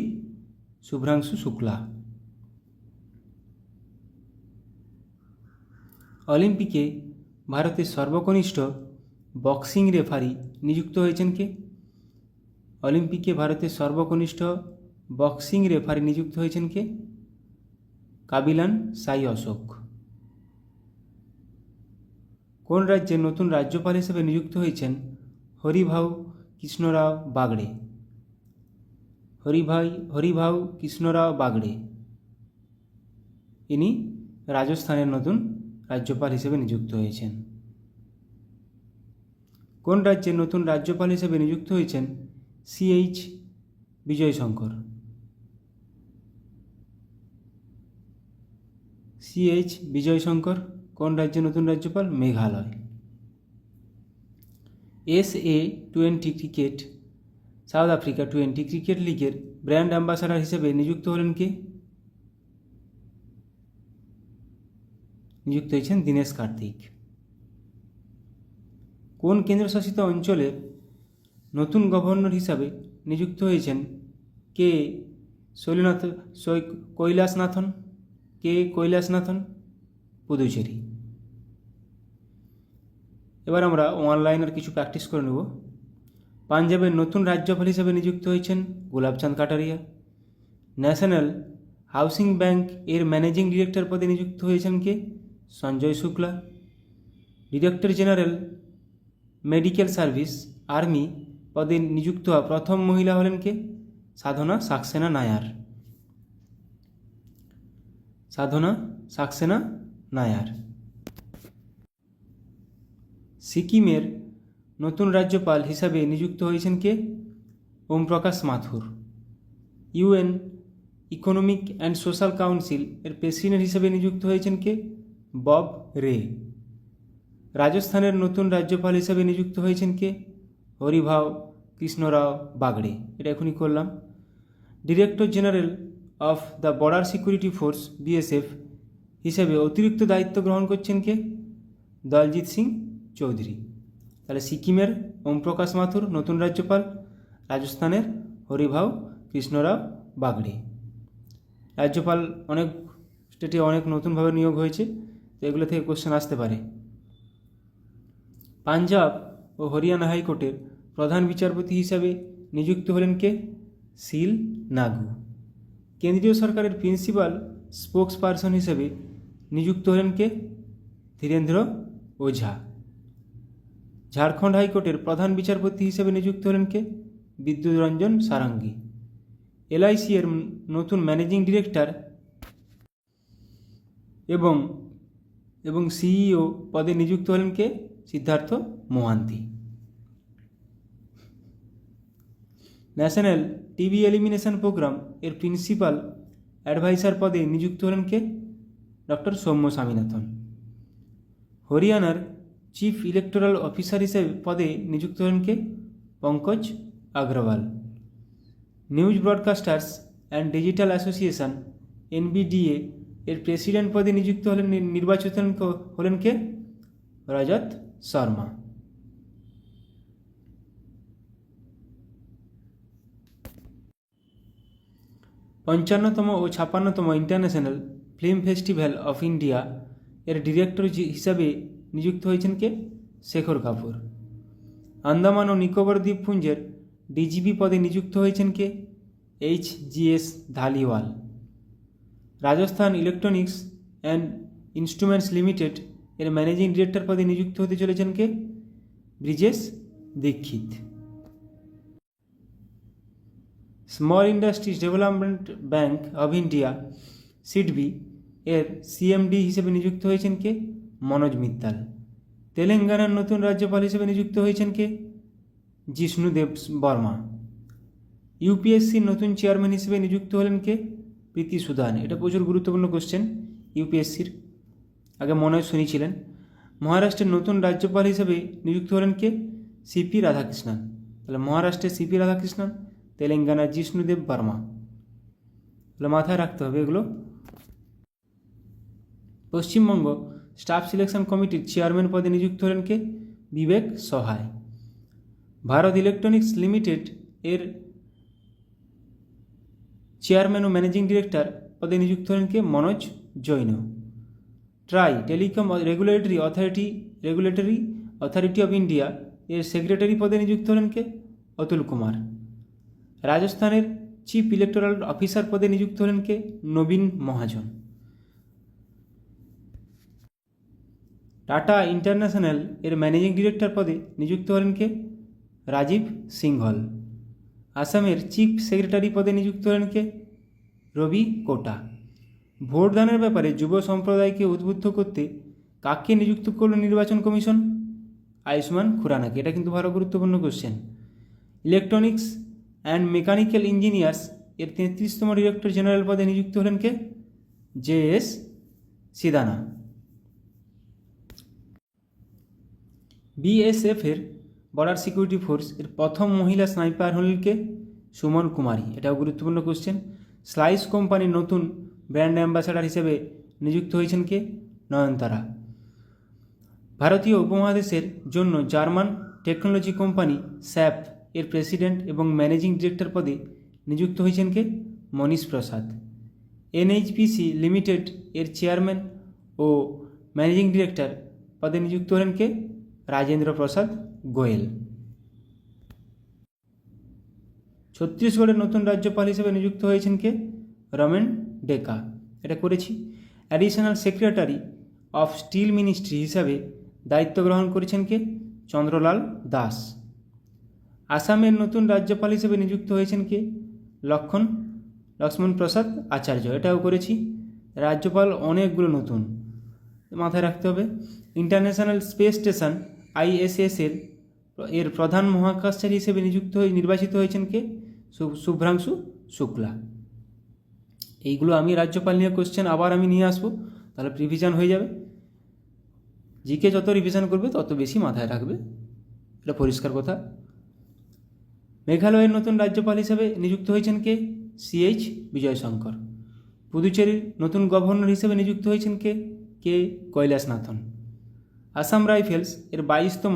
শুভ্রাংশু শুক্লা। অলিম্পিকে ভারতের সর্বকনিষ্ঠ বক্সিং রেফারি নিযুক্ত হয়েছেন কে? অলিম্পিকে ভারতের সর্বকনিষ্ঠ বক্সিং রেফারি নিযুক্ত হয়েছেন কে? কাবিলান সাই অশোক। কোন রাজ্যের নতুন রাজ্যপাল হিসেবে নিযুক্ত হয়েছেন হরিভাউ কৃষ্ণরাও বাগড়ে? হরিভাউ কৃষ্ণরাও বাগড়ে ইনি রাজস্থানের নতুন রাজ্যপাল হিসেবে নিযুক্ত হয়েছেন। কোন রাজ্যের নতুন রাজ্যপাল হিসেবে নিযুক্ত হয়েছেন সিএইচ বিজয়শঙ্কর? সিএইচ বিজয়শঙ্কর কোন রাজ্যের নতুন রাজ্যপাল? Meghalaya. SA-20 cricket south Africa 20 cricket লিগের ব্র্যান্ড অ্যাম্বাসাডার হিসেবে নিযুক্ত হলেন কে? নিযুক্ত হয়েছেন দীনেশ কার্তিক। কোন কেন্দ্রশাসিত অঞ্চলের নতুন গভর্নর হিসাবে নিযুক্ত হয়েছেন কে কৈলাসনাথন? পুদুচেরি। এবার আমরা অনলাইনের কিছু প্র্যাকটিস করে নেব। পাঞ্জাবের নতুন রাজ্যপাল হিসেবে নিযুক্ত হয়েছেন Gulabchand Kataria. National Housing Bank এর ম্যানেজিং ডিরেক্টর পদে নিযুক্ত হয়েছেন কে? Sanjay Shukla. Director general medical service army পদে নিযুক্ত হওয়া প্রথম মহিলা হলেন কে? সাধনা সাক্সেনা নায়ার। সাধনা সাক্সেনা নায়ার। সিকিমের নতুন রাজ্যপাল হিসাবে নিযুক্ত হয়েছেন কে? ওম প্রকাশ মাথুর। UN economic and social council এর প্রেসিডেন্ট হিসেবে নিযুক্ত হয়েছেন কে? বব রে। রাজস্থানের নতুন রাজ্যপাল হিসেবে নিযুক্ত হয়েছেন কে? হরিভাউ কৃষ্ণরাও বাগড়ে। এটা এখনই করলাম। Director general of the border security force BSF হিসেবে অতিরিক্ত দায়িত্ব গ্রহণ করছেন কে? দলজিৎ সিং চৌধুরী। তাহলে সিকিমের ওম প্রকাশ মাথুর নতুন রাজ্যপাল, রাজস্থানের হরিভাউ কৃষ্ণরাও বাগড়ে। রাজ্যপাল অনেক স্টেটে অনেক নতুনভাবে নিয়োগ হয়েছে, তো এগুলো থেকে কোশ্চেন আসতে পারে। পাঞ্জাব ও হরিয়ানা হাইকোর্টের প্রধান বিচারপতি হিসাবে নিযুক্ত হলেন কে? সিল নাগু। কেন্দ্রীয় সরকারের প্রিন্সিপাল স্পোক্স পারসন হিসেবে নিযুক্ত হলেন কে? ধীরেন্দ্র ওঝা। ঝাড়খণ্ড হাইকোর্টের প্রধান বিচারপতি হিসেবে নিযুক্ত হলেন কে? বিদ্যুৎ রঞ্জন সারাঙ্গী। এলআইসি এর নতুন ম্যানেজিং ডিরেক্টর এবং সিইও পদে নিযুক্ত হলেন কে? Siddharth Mohanty. National TB elimination programme এর প্রিন্সিপাল অ্যাডভাইসার পদে নিযুক্ত হলেন কে? ডক্টর সৌম্য স্বামীনাথন। হরিয়ানার চিফ ইলেকটোরাল অফিসার হিসেবে পদে নিযুক্ত হলেন কে? Pankaj Agarwal. News Broadcasters and Digital Association NBDA এর প্রেসিডেন্ট পদে নিযুক্ত নির্বাচিত হলেন কে? রজত শর্মা। পঞ্চান্নতম ও 56তম International Film Festival of India এর ডিরেক্টর হিসাবে নিযুক্ত হয়েছেন কে? শেখর কাপুর। আন্দামান ও নিকোবর দ্বীপপুঞ্জের ডিজিপি পদে নিযুক্ত হয়েছেন কে? HGS Dhaliwal. Rajasthan Electronics and Instruments Limited এর ম্যানেজিং ডিরেক্টর পদে নিযুক্ত হতে চলেছেন কে? Brijesh Dixit. Small Industries Development Bank of India SIDBI এর সিএমডি হিসেবে নিযুক্ত হয়েছেন কে? মনোজ মিত্তাল। তেলেঙ্গানার নতুন রাজ্যপাল হিসেবে নিযুক্ত হয়েছেন কে? জিষ্ণুদেব বর্মা। ইউপিএসসির নতুন চেয়ারম্যান হিসেবে নিযুক্ত হলেন কে? প্রীতি সুদান। এটা প্রচুর গুরুত্বপূর্ণ কোশ্চেন ইউপিএসসির, আগে মনে হয় শুনেছিলেন। মহারাষ্ট্রের নতুন রাজ্যপাল হিসেবে নিযুক্ত হলেন কে? সিপি রাধাকৃষ্ণন। তাহলে মহারাষ্ট্রের সিপি রাধাকৃষ্ণন, তেলেঙ্গানার জিষ্ণুদেব বর্মা। তাহলে মাথায় রাখতে হবে এগুলো। পশ্চিমবঙ্গ স্টাফ সিলেকশন কমিটির চেয়ারম্যান পদে নিযুক্ত হলেন কে? বিবেক সহায়। ভারত ইলেকট্রনিক্স লিমিটেড এর চেয়ারম্যান ও ম্যানেজিং ডিরেক্টর পদে নিযুক্ত হলেন কে? Manoj Jain. TRAI Telecom Regulatory Authority of India এর সেক্রেটারি পদে নিযুক্ত হলেন কে? অতুল কুমার। রাজস্থানের চিফ ইলেকটোরাল অফিসার পদে নিযুক্ত হলেন কে? নবীন মহাজন। টাটা ইন্টারন্যাশনাল এর ম্যানেজিং ডিরেক্টর পদে নিযুক্ত হলেন কে? রাজীব সিংহল। আসামের চিফ সেক্রেটারি পদে নিযুক্ত হলেন কে? রবি কোটা। ভোটদানের ব্যাপারে যুব সম্প্রদায়কে উদ্বুদ্ধ করতে কাকে নিযুক্ত করল নির্বাচন কমিশন? আয়ুষ্মান খুরানাকে। এটা কিন্তু ভালো গুরুত্বপূর্ণ question. Electronics and mechanical engineers এর 33তম ডিরেক্টর জেনারেল পদে নিযুক্ত হলেন কে? JS সিদানা। বিএসএফ এর বর্ডার সিকিউরিটি ফোর্স এর প্রথম মহিলা স্নাইপার হলেন কে? সুমন কুমারী। এটাও গুরুত্বপূর্ণ কোশ্চেন। স্লাইস কোম্পানির নতুন ব্র্যান্ড অ্যাম্বাসাডার হিসেবে নিযুক্ত হয়েছেন কে? নয়নতারা। ভারতীয় উপমহাদেশের জন্য জার্মান টেকনোলজি কোম্পানি স্যাপ এর প্রেসিডেন্ট এবং ম্যানেজিং ডিরেক্টর পদে নিযুক্ত হয়েছেন কে? মনীশ প্রসাদ। NHPC লিমিটেড এর চেয়ারম্যান ও ম্যানেজিং ডিরেক্টর পদে নিযুক্ত হলেন কে? রাজেন্দ্র প্রসাদ গোয়েল। ছত্তিশগড়ের নতুন রাজ্যপাল হিসেবে নিযুক্ত হয়েছেন কে? রমেন ডেকা। এটা করেছি। Additional secretary of steel ministry হিসাবে দায়িত্ব গ্রহণ করেছেন কে? চন্দ্রলাল দাস। আসামের নতুন রাজ্যপাল হিসেবে নিযুক্ত হয়েছেন কে? লক্ষ্মণ প্রসাদ আচার্য। এটাও করেছি। রাজ্যপাল অনেকগুলো নতুন, মাথায় রাখতে হবে। ইন্টারন্যাশনাল স্পেস স্টেশন ISS এর প্রধান মহাকাশচারী হিসেবে নির্বাচিত হয়েছেন কে? শুভ্রাংশু শুক্লা। এইগুলো আমি রাজ্যপাল নিয়ে কোশ্চেন আবার আমি নিয়ে আসবো, তাহলে রিভিশন হয়ে যাবে। জিকে যত রিভিশন করবে তত বেশি মাথায় রাখবে, এটা পরিষ্কার কথা। মেঘালয়ের নতুন রাজ্যপাল হিসেবে নিযুক্ত হয়েছেন কে? CH বিজয়শঙ্কর। পুদুচেরির নতুন গভর্নর হিসেবে নিযুক্ত হয়েছেন কে? কৈলাসনাথন। আসাম রাইফেলস এর 22তম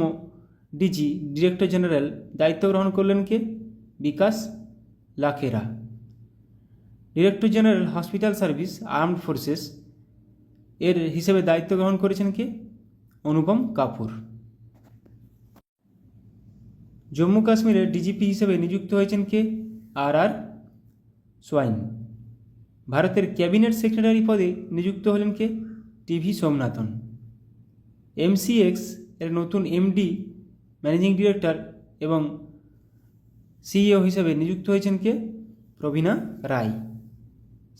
ডিরেক্টর জেনারেল দায়িত্ব গ্রহণ করলেন কে? Vikas Lakhera. Director general hospital service armed forces এর হিসেবে দায়িত্ব গ্রহণ করেছেন কে? অনুপম কাপুর। জম্মু কাশ্মীরের ডিজিপি হিসেবে নিযুক্ত হয়েছেন কে? RR swine. ভারতের ক্যাবিনেট সেক্রেটারি পদে নিযুক্ত হলেন কে? TV সোমনাথন। MCX এর নতুন MD ম্যানেজিং ডিরেক্টর এবং CEO হিসেবে নিযুক্ত হয়েছেন কে? প্রবীণা রায়।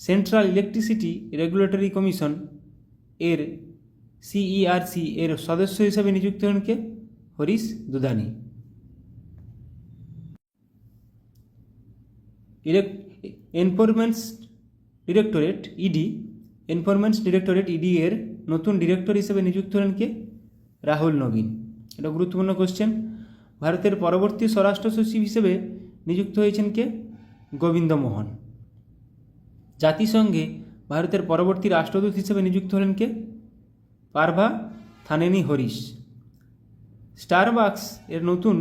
সেন্ট্রাল ইলেকট্রিসিটি রেগুলেটরি কমিশন এর CERC এর সদস্য হিসেবে নিযুক্ত হন কে? হরিশ দুদানি। এনফোর্সমেন্ট ডিরেক্টরেট ED এর নতুন ডিরেক্টর হিসেবে নিযুক্ত হলেন কে? রাহুল নবীন। এটা গুরুত্বপূর্ণ কোশ্চেন। ভারতের পরবর্তী স্বরাষ্ট্র সচিব হিসেবে নিযুক্ত হয়েছেন কে? গোবিন্দ মোহন। জাতিসংঘে ভারতের পরবর্তী রাষ্ট্রদূত হিসেবে নিযুক্ত হলেন কে? পার্ভা থানেনি হরিশ। স্টারবাকস এর নতুন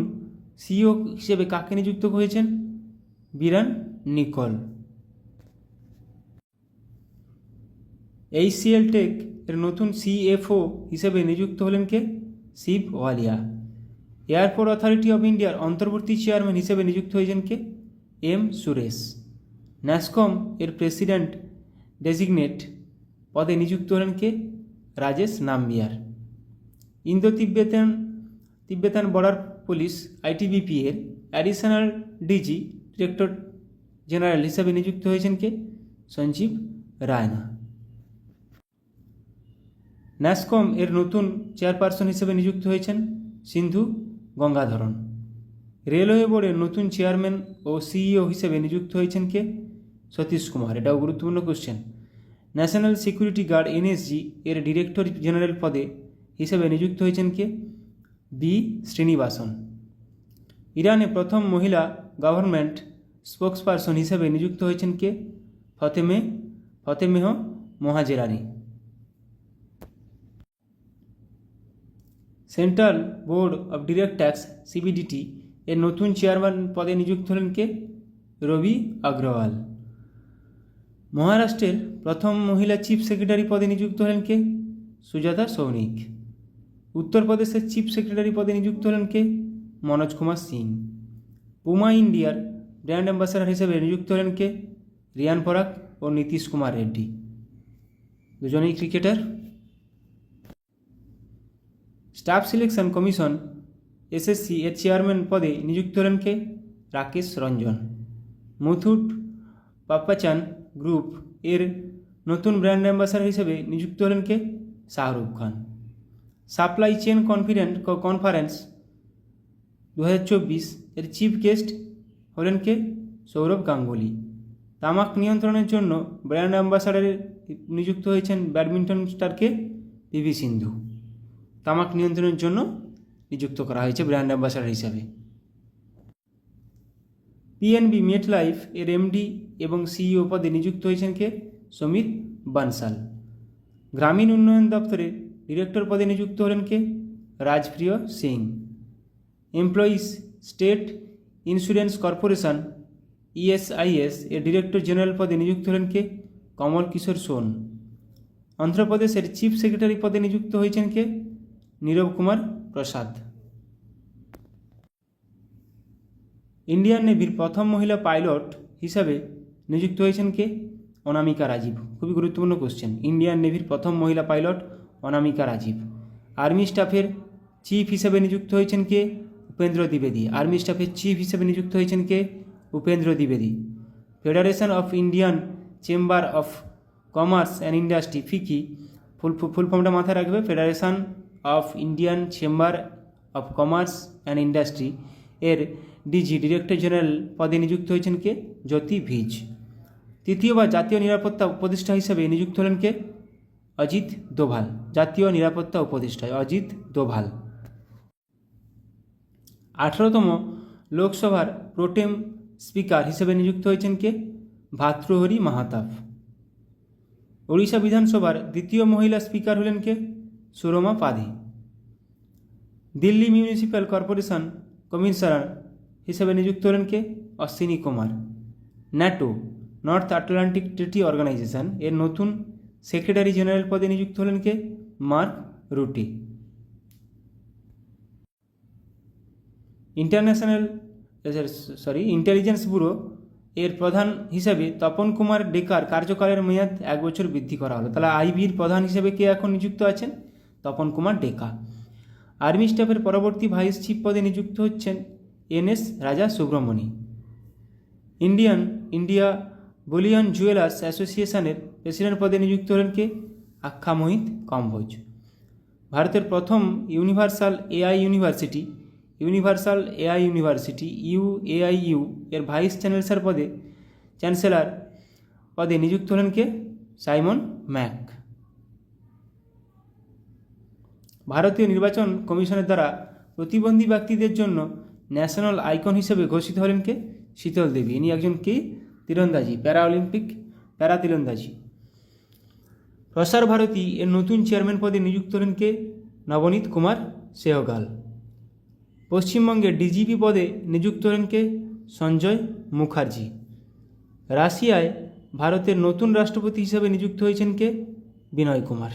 CEO হিসেবে কাকে নিযুক্ত হয়েছেন? বিরান নিকল। HCL টেক এর নতুন CFO হিসেবে নিযুক্ত হলেন কে? শিব ওয়ালিয়া। এয়ারপোর্ট অথরিটি অফ ইন্ডিয়ার অন্তর্বর্তী চেয়ারম্যান হিসেবে নিযুক্ত হয়েছেন কে? M সুরেশ। ন্যাসকম এর প্রেসিডেন্ট ডেজিগনেট পদে নিযুক্ত হলেন কে? Rajesh Nambiar. Indo Tibetan border police ITBP এর অ্যাডিশনাল ডিজি ডিরেক্টর জেনারেল হিসেবে নিযুক্ত হয়েছেন কে? সঞ্জীব রায়না। ন্যাসকম এর নতুন চেয়ারপারসন হিসেবে নিযুক্ত হয়েছেন সিন্ধু গঙ্গাধরন। রেলওয়ে বোর্ডের নতুন চেয়ারম্যান ও CEO হিসেবে নিযুক্ত হয়েছেন কে? সতীশ কুমার। এটাও গুরুত্বপূর্ণ question. National security guard NSG এর ডিরেক্টর জেনারেল পদে হিসেবে নিযুক্ত হয়েছেন কে? B শ্রীনিবাসন। ইরানে প্রথম মহিলা গভর্নমেন্ট স্পোকসপারসন হিসেবে নিযুক্ত হয়েছেন কে? Fatemeh Mohajerani. Central Board of Direct Tax CBDT এর নতুন চেয়ারম্যান পদে নিযুক্ত হলেন কে? রবি অগ্রওয়াল। মহারাষ্ট্রের প্রথম মহিলা চিফ সেক্রেটারি পদে নিযুক্ত হলেন কে? সুজাতা সৌনিক। উত্তরপ্রদেশের চিফ সেক্রেটারি পদে নিযুক্ত হলেন কে? মনোজ কুমার সিং। পুমা ইন্ডিয়ার ব্র্যান্ড অ্যাম্বাসাডার হিসেবে নিযুক্ত হলেন কে? রিয়ান পরাগ ও নীতিশ কুমার রেড্ডি। দুজনেই cricketer. Staff selection commission SSC এর চেয়ারম্যান পদে নিযুক্ত হলেন কে? রাকেশ রঞ্জন। মুথুট পাপ্পাচান গ্রুপ এর নতুন ব্র্যান্ড অ্যাম্বাসাডার হিসেবে নিযুক্ত হলেন কে? Shahrukh Khan. Supply chain conference 2024 এর চিফ গেস্ট হলেন কে? সৌরভ গাঙ্গুলি। তামাক নিয়ন্ত্রণের জন্য ব্র্যান্ড অ্যাম্বাসাডারে নিযুক্ত হয়েছেন ব্যাডমিন্টন স্টারকে? PV সিন্ধু। তামাক নিয়ন্ত্রণের জন্য নিযুক্ত করা হয়েছে ব্র্যান্ড অ্যাম্বাসাডার হিসাবে। PNB মেটলাইফ এর MD এবং CEO পদে নিযুক্ত হয়েছেন কে? সমিত বানসাল। গ্রামীণ উন্নয়ন দপ্তরে ডিরেক্টর পদে নিযুক্ত হলেন কে? Rajpriya Singh. Employees State Insurance Corporation ESIS এর ডিরেক্টর জেনারেল পদে নিযুক্ত হলেন কে? কমল কিশোর সোন। অন্ধ্রপ্রদেশের চিফ সেক্রেটারি পদে নিযুক্ত হয়েছেন কে? নীরব কুমার প্রসাদ। ইন্ডিয়ান নেভির প্রথম মহিলা পাইলট হিসাবে নিযুক্ত হয়েছেন কে? অনামিকা রাজীব। খুবই গুরুত্বপূর্ণ কোশ্চেন। ইন্ডিয়ান নেভির প্রথম মহিলা পাইলট অনামিকা রাজীব। আর্মি স্টাফের চিফ হিসেবে নিযুক্ত হয়েছেন কে? উপেন্দ্র দ্বিবেদী। আর্মি স্টাফের চিফ হিসেবে নিযুক্ত হয়েছেন কে? উপেন্দ্র দ্বিবেদী। Federation of Indian chamber of commerce and industry FICCI full ফর্মটা মাথায় রাখবে। Federation of Indian chamber of commerce and industry এর ডিজি ডিরেক্টর জেনারেল পদে নিযুক্ত হয়েছেন কে? জ্যোতি ভিজ। তৃতীয়বার জাতীয় নিরাপত্তা উপদেষ্টা হিসেবে নিযুক্ত হলেন কে? অজিত দোভাল। জাতীয় নিরাপত্তা উপদেষ্টা অজিত দোভাল। 18তম লোকসভার প্রোটেম স্পিকার হিসেবে নিযুক্ত হয়েছেন কে? ভাতৃহরি মাহাতাব। ওড়িশা বিধানসভার দ্বিতীয় মহিলা স্পিকার হলেন কে? Surama Padhy. Delhi municipal corporation commissioner হিসেবে নিযুক্ত হলেন কে? Ashwini Kumar. NATO North Atlantic Treaty Organization এর নতুন সেক্রেটারি জেনারেল পদে নিযুক্ত হলেন কে? Mark Rutte. ইন্টেলিজেন্স ব্যুরো এর প্রধান হিসেবে তপন কুমার ডেকার কার্যকালের মেয়াদ 1 বছর বৃদ্ধি করা হলো। তাহলে IB-র প্রধান হিসেবে কে এখন নিযুক্ত আছেন? তপন কুমার ডেকা। আর্মি স্টাফের পরবর্তী ভাইস চিফ পদে নিযুক্ত হচ্ছেন এনএস রাজা সুব্রমণি। ইন্ডিয়া বুলিয়ন জুয়েলার্স অ্যাসোসিয়েশনের প্রেসিডেন্ট পদে নিযুক্ত হলেন কে? আখ্যা মোহিত কম্বোজ। ভারতের প্রথম ইউনিভার্সাল এআই ইউনিভার্সিটি UAIU এর ভাইস চ্যান্সেলর পদে নিযুক্ত হলেন কে? Simon Mac. ভারতীয় নির্বাচন কমিশনের দ্বারা প্রতিবন্ধী ব্যক্তিদের জন্য ন্যাশনাল আইকন হিসেবে ঘোষিত হলেন কে? শীতল দেবী। ইনি একজন কি? তীরন্দাজি, প্যারা তীরন্দাজি। প্রসার ভারতী এর নতুন চেয়ারম্যান পদে নিযুক্ত হলেন কে? নবনীত কুমার সেহগাল। পশ্চিমবঙ্গের ডিজিপি পদে নিযুক্ত হলেন কে? সঞ্জয় মুখার্জি। রাশিয়ায় ভারতের নতুন রাষ্ট্রপতি হিসাবে নিযুক্ত হয়েছেন কে? বিনয় কুমার।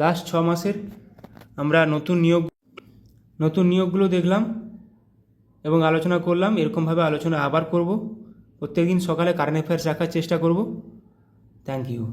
লাস্ট 6 মাসের আমরা নতুন নিয়োগগুলো দেখলাম এবং আলোচনা করলাম। এরকমভাবে আলোচনা আবার করব। প্রত্যেকদিন সকালে কারেন্ট অ্যাফেয়ার্স রাখার চেষ্টা করব। Thank you.